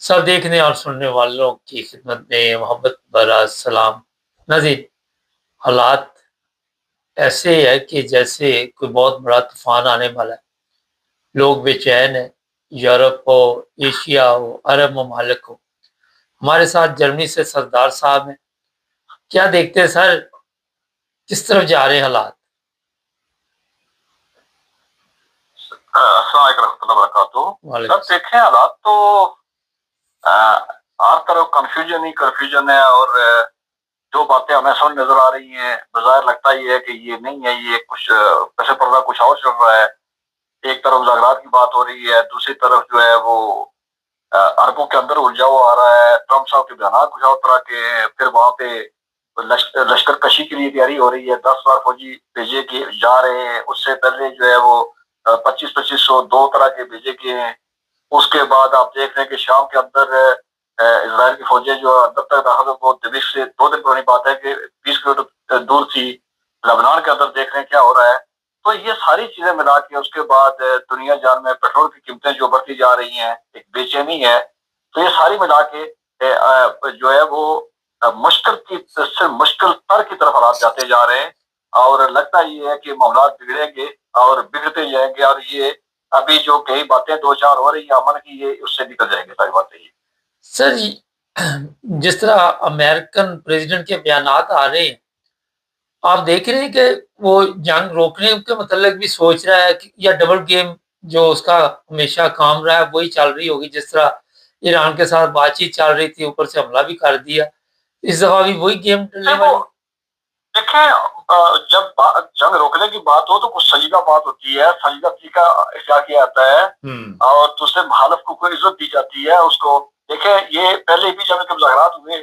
सब देखने और सुनने वालों की खिदमत में मोहब्बत भरा सलाम। नाज़रीन, हालात ऐसे है कि जैसे कोई बहुत बड़ा तूफान आने वाला है। लोग बेचैन हैं, यूरोप हो, एशिया हो, अरब ममालिक हो। हमारे साथ जर्मनी से सरदार साहब हैं। क्या देखते हैं सर, किस तरफ जा रहे हैं हालात? अस्सलाम वालेकुम रहमतुल्लाहि व बरकातुहू। वालेकुम सब देखें हालात तो हर तरफ कंफ्यूजन ही कंफ्यूजन है और जो बातें हमें समझ नजर आ रही हैं बाजार लगता ही है कि ये नहीं है, ये कुछ पीछे पर्दा कुछ और चल रहा है। एक तरफ मुज़ाकरात की बात हो रही है, दूसरी तरफ जो है वो अरबों के अंदर उलझा हुआ आ रहा है। ट्रम्प साहब के बयान कुछ और तरह के हैं, फिर वहां पे लश्कर कशी के लिए तैयारी हो रही है, 10,000 फौजी भेजे के जा रहे हैं। उससे पहले जो है वो 25-25 सौ दो तरह के भेजे के हैं। उसके बाद आप देख रहे हैं कि शाम के अंदर इसराइल की फौजें जो अंदर तक दाखिल हो, दमिश्क से 2 दिन पुरानी बात है कि 20 किलोमीटर दूर थी। लेबनान के अंदर देख रहे हैं क्या हो रहा है। तो ये सारी चीजें मिला के उसके बाद दुनिया जान में पेट्रोल की कीमतें जो बढ़ती जा रही हैं, एक बेचैनी है। तो ये सारी मिला के जो है वो मुश्किल की से मुश्किल तर की तरफ हालात जाते जा रहे हैं। और लगता ये है कि मामला बिगड़ेंगे और बिगड़ते जाएंगे, और ये अभी जो कई बातें दो चार हो रही है अमन की, ये उससे निकल जाएंगे सारी बातें ये। सर, जिस तरह अमेरिकन प्रेसिडेंट के बयानात आ रहे हैं, आप देख रहे हैं कि वो जंग रोकने के मतलब भी सोच रहा है कि या डबल गेम जो उसका हमेशा काम रहा है वही चल रही होगी। जिस तरह ईरान के साथ बातचीत चल रही थी, ऊपर से हमला भी कर दिया, इस दफा भी वही गेम चलने देखो, वाली। देखें, जब जंग रोकने की बात हो तो कुछ संजीदा बात होती है, संजीदा तरीका क्या किया जाता है और दूसरे मुखालिफ को कोई इज्जत दी जाती है उसको। देखें, ये पहले भी जब मुज़ाकरात हुए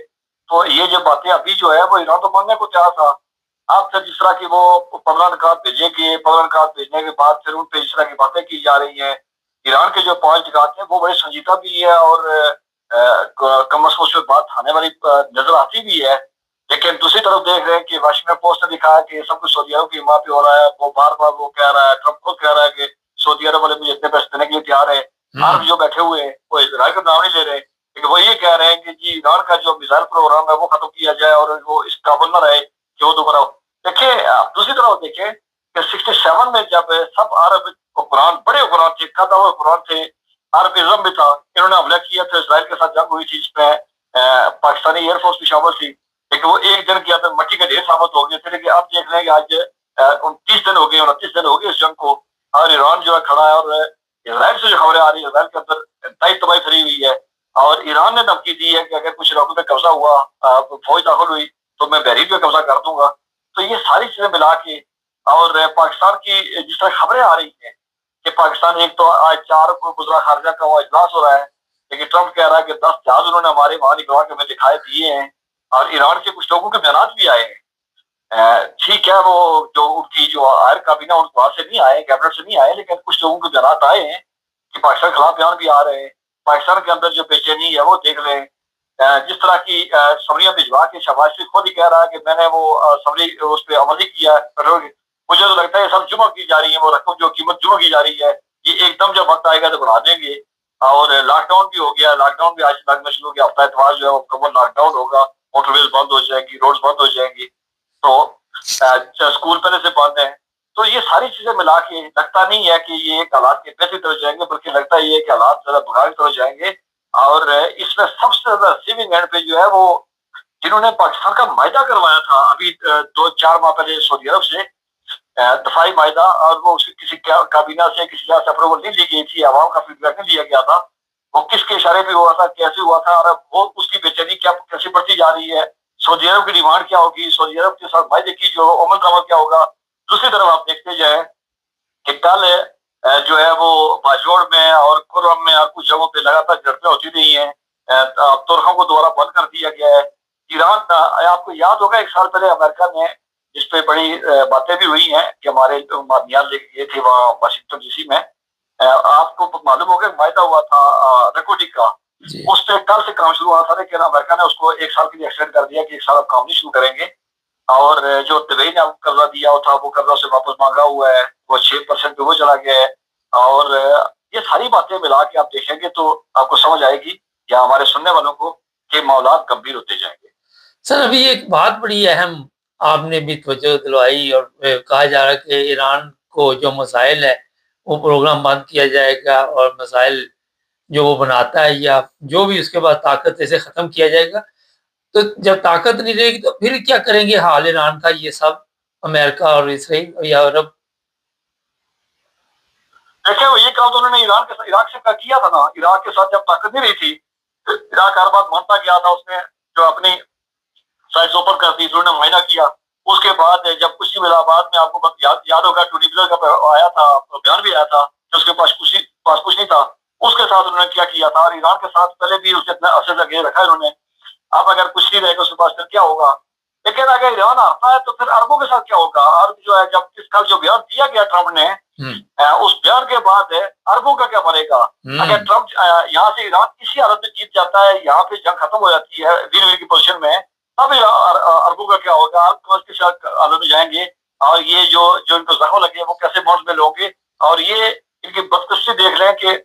तो ये जो बातें अभी जो है वो ईरान तो मानने को तैयार था। अब फिर जिस तरह की वो 15 निकात भेजेंगे, 15 निकात भेजने के बाद फिर उन पे इस तरह की बातें की जा रही हैं। ईरान के जो 5 निकात हैं वो बड़े संजीदा भी है और कम अज कम उस पर बात आने वाली नजर आती भी है। लेकिन दूसरी तरफ देख रहे हैं कि वाशिंगटन पोस्ट ने लिखा है कि सब कुछ सऊदी अरब की हिमायत पे हो रहा है। वो बार बार वो कह रहा है, ट्रम्प खुद कह रहा है कि सऊदी अरब वाले मुझे इतने पैसे देने के लिए तैयार है। अरब जो बैठे हुए हैं वो इसराइल का नाम नहीं ले रहे, लेकिन वो ये कह रहे हैं कि जी ईरान का जो मिसाइल प्रोग्राम है वो खत्म किया जाए और वो इस काबुल न रहे कि वो दोबारा। देखिए, दूसरी तरफ देखें कि 67 में जब सब अरब हुक्मरान, बड़े हुक्मरान थे, कदा हुए हुक्मरान थे, अरबिज्म भी था, इन्होंने हमला किया था, इसराइल के साथ जंग हुई थी जिसमें पाकिस्तानी एयरफोर्स भी शामिल थी। लेकिन वो एक दिन के अंदर मट्टी का ढेर साबित हो गए थे। लेकिन आप देख रहे हैं कि आज 29 दिन हो गए, 29 दिन हो गए इस जंग को, और ईरान जो है खड़ा है। और इसराइल से जो खबरें आ रही है, इसराइल के अंदर इंतहाई तबाही फैली हुई है। और ईरान ने धमकी दी है कि अगर कुछ इलाकों में कब्जा हुआ, फौज दाखिल हुई, तो मैं बहरीन पे कब्जा कर दूंगा। तो ये सारी चीजें मिला के और पाकिस्तान की जिस तरह खबरें आ रही हैं कि पाकिस्तान, एक तो आज 4 को गुजरा खारजा का वो इजलास हो रहा है, लेकिन ट्रम्प कह रहा है कि 10 जहाज उन्होंने हमारे वहां निकलवा के हमें दिखाई दिए हैं। और ईरान के कुछ लोगों के बयान भी आए हैं। ठीक है, वो जो उनकी जो आयर काबीना उन वहां से नहीं आए, कैबिनेट से नहीं आए, लेकिन कुछ लोगों के बयान आए हैं कि पाकिस्तान के खिलाफ बयान भी आ रहे हैं। पाकिस्तान के अंदर जो बेचैनी है वो देख रहे हैं। जिस तरह की समरियां भिजवा के शहबाज शरीफ खुद ही कह रहा है कि मैंने वो समरी उस पर अमल ही किया है। मुझे तो लगता है सब जुमा की जा रही है, वो रकम जो कीमत जुमा की जा रही है, ये एकदम जब वक्त आएगा तो बढ़ा देंगे। और लॉकडाउन भी हो गया, लॉकडाउन भी आज तक में शुरू हो गया, हफ्ता इतवार जो है वो मुकम्मल लॉकडाउन होगा, मोटरवेज बंद हो जाएंगी, रोड बंद हो जाएंगी। तो स्कूल पहले से बंद है। तो ये सारी चीजें मिला के लगता नहीं है कि ये एक हालात के बेहतर तरफ जाएंगे, बल्कि लगता ही है कि हालात ज्यादा बुरा की तरफ जाएंगे। और इसमें सबसे ज्यादा रिसीविंग एंड पे जो है वो जिन्होंने पाकिस्तान का मायदा करवाया था अभी 2-4 माह पहले सऊदी अरब से, दफाई मायदा, और वो उसकी किसी काबीना से किसी जगह से अप्रूवल नहीं ली गई थी, आवाम का फीडबैक नहीं लिया गया था, वो किसके इशारे पे हुआ था, कैसे हुआ था, और वो उसकी बेचैनी क्या कैसे बढ़ती जा रही है। सऊदी अरब की डिमांड क्या होगी, सऊदी अरब के साथ मायदे की जो अमल दरामद क्या होगा। दूसरी तरफ आप देखते जाए कि कल जो है वो बाजोड़ में और कुर्रम में और कुछ जगहों पे लगातार झड़पें होती रही हैं। तुर्कों को दोबारा बंद कर दिया गया है। ईरान, आपको याद होगा 1 साल पहले अमेरिका ने जिस पे बड़ी बातें भी हुई हैं कि हमारे मादनियात लेके गए थे वहाँ वाशिंगटन डीसी में, आपको मालूम होगा मायदा हुआ था नारकोटिक का, उस पर कल से काम शुरू हुआ था, लेकिन अमेरिका ने उसको 1 साल के लिए एक्सटेंड कर दिया कि 1 साल अब काम नहीं शुरू करेंगे। और जो दुबई ने आपको कर्जा दिया था वो कर्जा से वापस मांगा हुआ है, वो 6% पे वो चला गया है। और ये सारी बातें मिला के आप देखेंगे तो आपको समझ आएगी یا ہمارے سننے والوں کو کہ معاملات گمبھیر ہوتے جائیں گے۔ سر ابھی ایک بات بڑی اہم آپ نے بھی توجہ دلوائی، اور کہا جا رہا ہے کہ ایران کو جو مسائل ہے وہ پروگرام بند کیا جائے گا، اور مسائل جو وہ بناتا ہے یا جو بھی اس کے بعد طاقت اسے ختم کیا جائے گا۔ تو جب طاقت نہیں رہے گی تو پھر کیا کریں گے حال ایران کا یہ سب، امریکہ اور اسرائیل یا عرب؟ دیکھیں یہ کام تو انہوں نے عراق سے کیا تھا نا۔ عراق کے ساتھ جب طاقت نہیں رہی تھی، عراق ہر بات مانتا گیا تھا، اس نے جو اپنی سائز اوپر کر دی، انہوں نے معائنہ کیا۔ اس کے بعد جب کچھ ملا، بعد میں آپ کو یاد ہوگا ٹونی بلیر کا آیا تھا بیان بھی آیا تھا کہ اس کے پاس کچھ نہیں تھا، اس کے ساتھ انہوں نے کیا تھا، اور ایران کے ساتھ پہلے بھی اسے اتنا عرصے لگے رکھا ہے انہوں نے۔ اب اگر کچھ نہیں رہے گا اس کے پاس پھر کیا ہوگا؟ لیکن اگر ایران آتا ہے تو پھر عربوں کے ساتھ کیا ہوگا؟ عرب جو ہے، جب اس کل جو بیان دیا گیا ٹرمپ نے، اس بیان کے بعد عربوں کا کیا بنے گا؟ اگر ٹرمپ یہاں سے ایران کسی حالت میں جیت جاتا ہے، یہاں پہ جنگ ختم ہو جاتی ہے وین وین کی پوزیشن میں، اب عربوں کا کیا ہوگا؟ عرب کے ساتھ حالت میں جائیں گے، اور یہ جو ان کو زخم لگے وہ کیسے موڈ میں لوں گے؟ اور یہ ان کی بدقسمتی دیکھ لیں کہ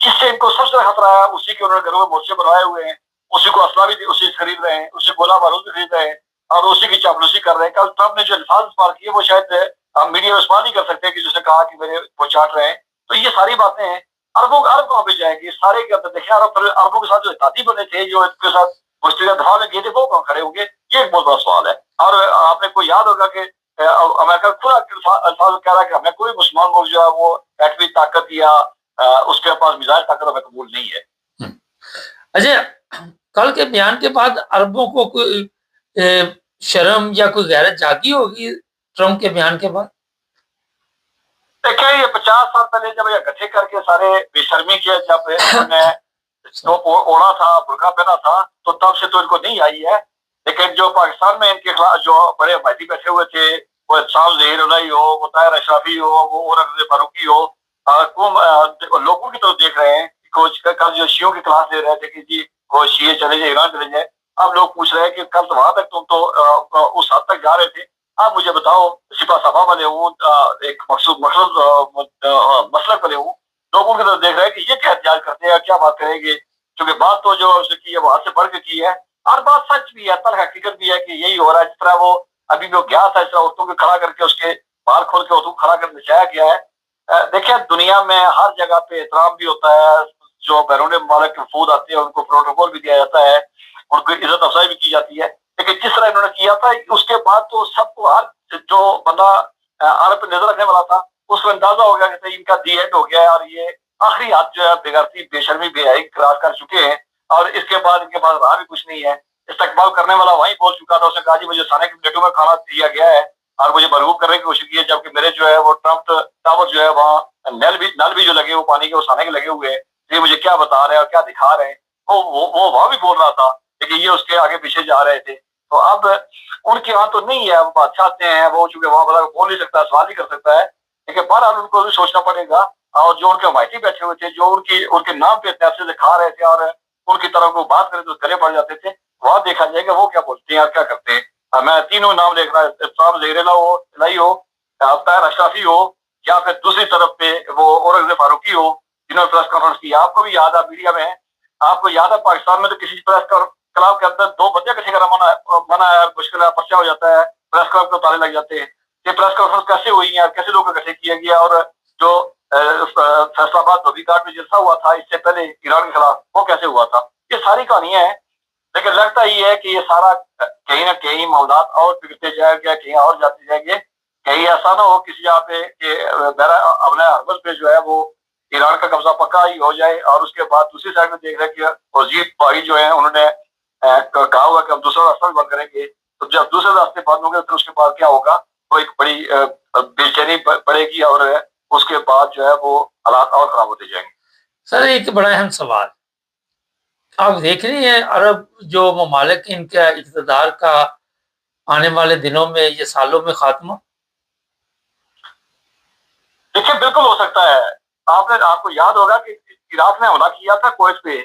جس سے ان کو سب سے خطرہ ہے اسی کے انہوں نے گھروں میں مورچے بنوائے ہوئے ہیں، اسی کو اسلحہ بھی اسی سے خرید رہے ہیں، اسی گولہ بارود بھی خرید رہے ہیں، اور اسی کی چاپلوسی کر رہے ہیں۔ کل ٹرمپ نے جو الفاظ استعمال کیے وہ شاید ہم میڈیا میں استعمال نہیں کر سکتے کہ جس نے کہا کہ میرے وہ چاٹ رہے ہیں۔ تو یہ ساری باتیں ہیں، عرب کہاں پہ جائیں گے؟ سارے کے اندر دیکھیں عربوں کے ساتھ جو اتحادی بنے تھے، جو ان کے ساتھ مشترکہ دفاع میں گئے تھے، وہ کہاں کھڑے ہوں گے؟ یہ ایک بہت بڑا سوال ہے۔ اور آپ نے کو یاد ہوگا کہ امریکہ کھلا الفاظ کہہ رہا ہے کہ ہمیں کوئی مسلمان ملک جو ہے وہ ایٹمی طاقت یا اس کے پاس میزائل طاقت ہمیں قبول نہیں ہے۔ اچھا، کل کے بیان کے بعد عربوں کو کوئی شرم یا کوئی غیرت جاگی ہوگی ٹرمپ کے بیان کے بعد؟ دیکھیں یہ 50 سال پہلے جب یہ اکٹھے کر کے سارے بے شرمی کیا، جب انہوں نے اوڑا تھا، برقع پہنا تھا، تو تب سے تو ان کو نہیں آئی ہے۔ لیکن جو پاکستان میں ان کے خلاف جو بڑے حمایتی بیٹھے ہوئے تھے، وہ احسان ظہیر اللہ ہو، وہ طاہر اشرافی ہو، وہ اورنگزیب فاروقی ہو، لوگوں کی طرف دیکھ رہے ہیں۔ کل جو شیعوں کی کلاس لے رہے تھے کہ جی وہ شیعہ چلے جائے، ایران چلے جائے، اب لوگ پوچھ رہے ہیں کہ کل تو وہاں تک تم تو اس حد تک جا رہے تھے، آپ مجھے بتاؤ سپاہ سالار والے ہوں، ایک مقصود مسلک والے ہوں، لوگوں کی طرف دیکھ رہے ہیں کہ یہ کیا احتجاج کرتے ہیں، کیا بات کریں گے؟ کیونکہ بات تو جو اس نے کی ہے وہ حد سے بڑھ کے کی ہے، اور بات سچ بھی ہے، تلخ حقیقت بھی ہے کہ یہی ہو رہا ہے۔ جس طرح وہ ابھی وہ گیا تھا، اس طرح عورتوں کو کھڑا کر کے اس کے بال کھول کے عورتوں کو کھڑا کر نچایا گیا ہے۔ دیکھیں دنیا میں ہر جگہ پہ احترام بھی ہوتا ہے، جو بیرون ممالک کے وفود آتے ہیں ان کو پروٹوکول بھی دیا جاتا ہے، ان کو عزت افزائی بھی کی جاتی ہے، لیکن جس طرح انہوں نے کیا تھا اس کے بعد تو سب کو ہر جو بندہ عرب پہ نظر رکھنے والا تھا اس کو اندازہ ہو گیا کہ ان کا دی اینڈ ہو گیا ہے، اور یہ آخری حد جو ہے بےغیرتی بے شرمی بے حیائی کراس کر چکے ہیں، اور اس کے بعد ان کے پاس رہا بھی کچھ نہیں ہے۔ استقبال کرنے والا وہیں بول چکا تھا، اس نے کہا جی مجھے سانے کی پلیٹوں میں کھانا دیا گیا ہے اور مجھے مرغوب کرنے کی کوشش کی ہے، جبکہ میرے جو ہے وہ ٹرمپ ٹاور جو ہے وہاں نل بھی جو لگے وہ پانی کے وہ سانے کے لگے ہوئے ہیں، یہ مجھے کیا بتا رہے ہیں اور کیا دکھا رہے ہیں۔ وہ وہاں بھی بول رہا تھا، لیکن یہ اس کے آگے پیچھے جا رہے تھے۔ تو اب ان کے وہاں تو نہیں ہے، وہ بادشاہ ہیں، وہ چونکہ وہاں بول نہیں سکتا، سوال نہیں کر سکتا ہے، لیکن بہرحال ان کو بھی سوچنا پڑے گا۔ اور جو ان کے حمایتی بیٹھے ہوئے تھے، جو ان کے نام پہ پیسے سے کھا رہے تھے اور ان کی طرف کو بات کرے تو گلے پڑ جاتے تھے، وہاں دیکھا جائے گا وہ کیا بولتے ہیں اور کیا کرتے ہیں۔ میں تینوں نام لکھ رہا ہوں، ابصار زہیر الہی ہو، طاہر اشرافی ہو، یا پھر دوسری طرف پہ وہ اورنگزیب فاروقی ہو، جنہوں نے پریس کانفرنس کی۔ آپ کو بھی یاد ہے میڈیا میں، آپ کو یاد ہے پاکستان میں تو کسی پریس کلاب کے اندر 2 بندے اکٹھے کرنا منع ہے، مشکل ہے، پرچہ ہو جاتا ہے، پریس کلب کو تالے لگ جاتے ہیں۔ یہ پریس کانفرنس کیسے ہوئی ہیں، کیسے لوگ اکٹھے کیا گیا، اور جو فیصل آباد دھوبی گھاٹ میں جلسہ ہوا تھا اس سے پہلے ایران کے خلاف، وہ کیسے ہوا تھا، یہ ساری کہانیاں ہیں۔ لیکن لگتا یہ ہے کہ یہ سارا کہیں نہ کہیں معاملات اور بگڑتے جائیں گے، کہیں اور جاتے جائیں گے، کہیں ایسا نہ ہو کسی جگہ پہ کہ میرا اپنے حربت پہ جو ہے وہ ایران کا قبضہ پکا ہی ہو جائے، اور اس کے بعد دوسری سائڈ میں دیکھ رہے کہ وزیر بھائی جو ہیں انہوں نے کہا ہوا کہ ہم دوسرا راستہ بھی بند کریں گے، تو جب دوسرے راستے بند ہوں گے تو اس کے بعد کیا ہوگا؟ وہ ایک بڑی بے چینی پڑے گی، اور اس کے بعد جو ہے وہ حالات اور خراب ہوتے جائیں گے۔ سر ایک بڑا اہم سوال، آپ دیکھ رہے ہیں عرب جو ممالک ان کا اقتدار کا آنے والے دنوں میں یا سالوں میں خاتمہ؟ دیکھیں بالکل ہو سکتا ہے۔ آپ کو یاد ہوگا کہ عراق نے حملہ کیا تھا کویت پہ،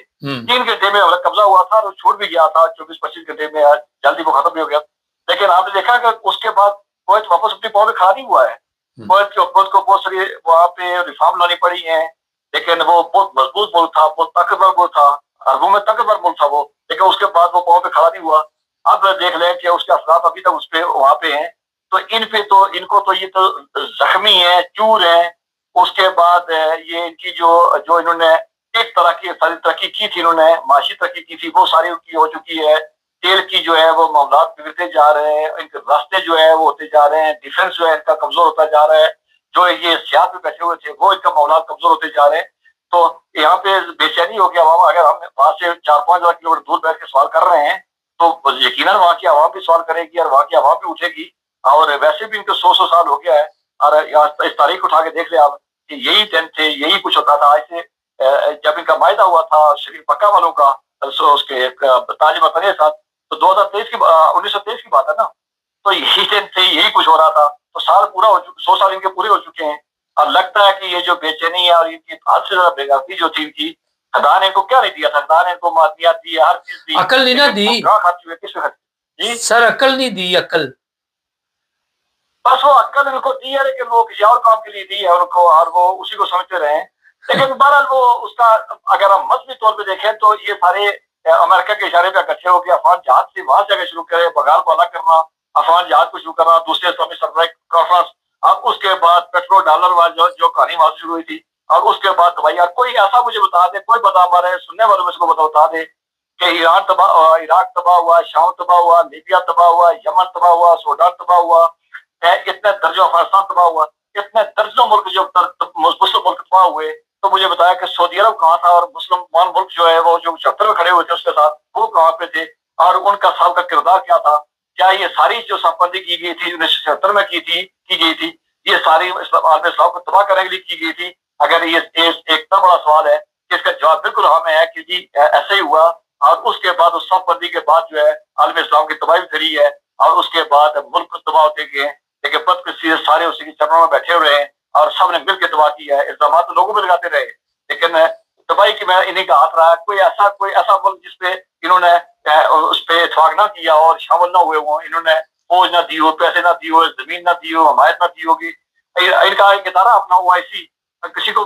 3 گھنٹے میں قبضہ ہوا تھا اور چھوٹ بھی گیا تھا 24-25 گھنٹے میں، جلدی وہ ختم بھی ہو گیا۔ لیکن آپ نے دیکھا کہ اس کے بعد کویت واپس اپنی پاؤں پہ کھڑا نہیں ہوا ہے۔ کویت کی حکومت کو بہت ساری وہاں پہ ریفارم لانی پڑی ہیں، لیکن وہ بہت مضبوط ملک تھا، بہت طاقتور ملک تھا، عربوں में ताकतवर मुल्क था वो, लेकिन उसके बाद वो पाँव पे खड़ा नहीं हुआ। अब देख लें कि उसके असरात अभी तक उस पे वहां पे हैं। तो इन पे तो इनको तो ये तो जख्मी है, चूर है। उसके बाद ये इनकी जो इन्होंने एक तरह की सारी तरक्की की थी, इन्होंने माशी तरक्की की थी, वो सारी उनकी हो चुकी है। तेल की जो है वो मामलात बिगड़ते जा रहे हैं, इनके रास्ते जो है वो होते जा रहे हैं, डिफेंस जो है इनका कमजोर होता जा रहा है। जो ये सियासत में बैठे हुए थे वो इनका मामलात कमजोर होते जा रहे हैं। तो यहाँ पे बेचैनी हो गया अवाम। अगर हम वहां से 4-5 किलोमीटर दूर बैठ के सवाल कर रहे हैं तो यकीनन वहाँ की आवाम भी सवाल करेगी और वहाँ की आवाम भी उठेगी। और वैसे भी इनको 100 साल हो गया है। और इस तारीख उठा के देख ले आप कि यही दिन थे, यही कुछ होता था। आज से जब इनका मायदा हुआ था शरीफ मक्का वालों का उसके ताज मतन के साथ, तो 2023 की 1923 की बात है ना। तो यही दिन थे, यही कुछ हो रहा था। तो साल पूरा हो चुके, 100 साल इनके पूरे हो चुके हैं। और लगता है कि ये जो बेचैनी है और इनकी हद से ज्यादा बेगारती जो थी इनकी, खुदा ने इनको क्या नहीं दिया था? खुदा ने इनको मादियात दी, हर चीज दी, अकल नहीं ना दी खाती हुई किस जी सर, अकल नहीं दी, अकल बस वो अक्ल इनको दी है, लेकिन वो किसी और काम के लिए दी है उनको, और वो उसी को समझते रहे। लेकिन बहरहाल वो उसका अगर हम मजहबी तौर पे देखें तो ये सारे अमेरिका के इशारे पे इकट्ठे होकर अफगान जहाज से वहां से आगे शुरू करे, बगाल को अलग करना, अफगान जहाज को शुरू करना, दूसरे इस्लामी सरबराह कॉन्फ्रेंस। अब उसके बाद पेट्रोल डॉलर वाली जो कहानी वहां से शुरू हुई थी। और उसके बाद भाई यार कोई ऐसा मुझे बता दे, कोई बता हमारे सुनने वालों में इसको बता दे कि ईरान तबाह, इराक तबाह हुआ, शाम तबाह हुआ, लीबिया तबाह हुआ, यमन तबाह हुआ, सूडान तबाह हुआ, इतने दर्जों अफगानिस्तान तबाह हुआ, इतने दर्जनों मुल्क जो मुस्लिम मुल्क तबाह हुए। तो मुझे बताया कि सऊदी अरब कहाँ था और मुसलमान मुल्क जो है वो जो 76 में खड़े हुए थे उसके साथ, वो कहाँ पे थे और उनका साल का किरदार क्या था? क्या ये सारी जो साफबंदी की गई थी 1976 में की गई थी, ये सारी आलम इस्लाम को तबाह करने के लिए की गई थी? अगर ये एक इतना बड़ा सवाल है कि इसका जवाब बिल्कुल हमें है कि जी ऐसे ही हुआ। और उसके बाद उस साफबंदी के बाद जो है आलम इस्लाम की तबाही करी है और उसके बाद मुल्क तबाह होते गए। लेकिन बदकिस्मती से सारे उसी के चरणों में बैठे हुए हैं और सबने मिलकर तबाह किया है। इल्जाम तो लोगों पे लगाते रहे, लेकिन तबाही की मैं इन्हीं का हाथ रहा। कोई ऐसा मुल्क जिसपे इन्होंने उस पर इतफाक ना किया और शामिल ना हुए हों, इन्होंने फौज ना दी हो, पैसे ना दी हो, जमीन ना दी हो, हमायत ना दी होगी। इनका एक इदारा अपना OIC, किसी को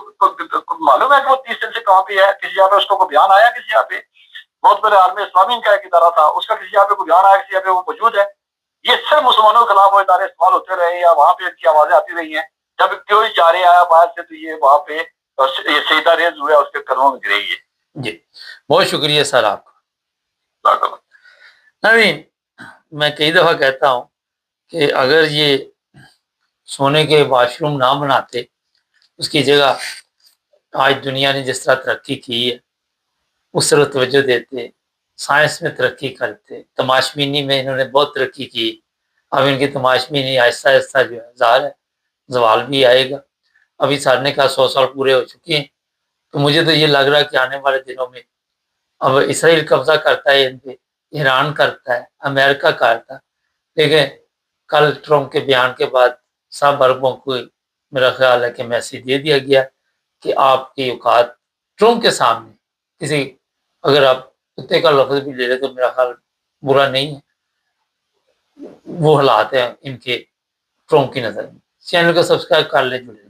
मालूम है कि वो 30 दिन से कहाँ पे है? किसी यहाँ पे उसको कोई बयान आया? किसी यहाँ पे बहुत बड़े आलम इस्लामी का एक इदारा था, उसका किसी यहाँ पे कोई बयान आया? किसी यहाँ पे वो मौजूद है? ये सिर्फ मुसलमानों के खिलाफ वो इदारे इस्तेमाल होते रहे या वहां पे इनकी आवाजें आती रही हैं। जब कोई चारे आया बाहर से तो ये वहां पे ये सीधा रेज हुआ, उसके कदमों में गिरे। जी, बहुत शुक्रिया सर आपका। नवीन, मैं कई दफ़ा कहता हूँ कि अगर ये सोने के वाशरूम ना बनाते, उसकी जगह आज दुनिया ने जिस तरह तरक्की की है उस तरह तवज्जो देते, साइंस में तरक्की करते, तमाशबीनी में इन्होंने बहुत तरक्की की। अब इनकी तमाशबीनी आहिस्ता आहिस्ता जो है ज़ाहिर है ज़वाल भी आएगा। अभी सर ने कहा 100 साल पूरे हो चुके हैं, तो मुझे तो ये लग रहा है कि आने वाले दिनों में अब इसराइल कब्जा करता है इन पे, ईरान करता है, अमेरिका करता है। लेकिन कल ट्रम्प के बयान के बाद सब अरबों को मेरा ख्याल है कि मैसेज दे दिया गया कि आपकी औकात ट्रम्प के सामने किसी, अगर आप कुत्ते का लफ्ज़ भी ले रहे तो मेरा ख्याल बुरा नहीं है। वो हालात हैं इनके ट्रम्प की नज़र में। चैनल को सब्सक्राइब कर लें, जुड़े।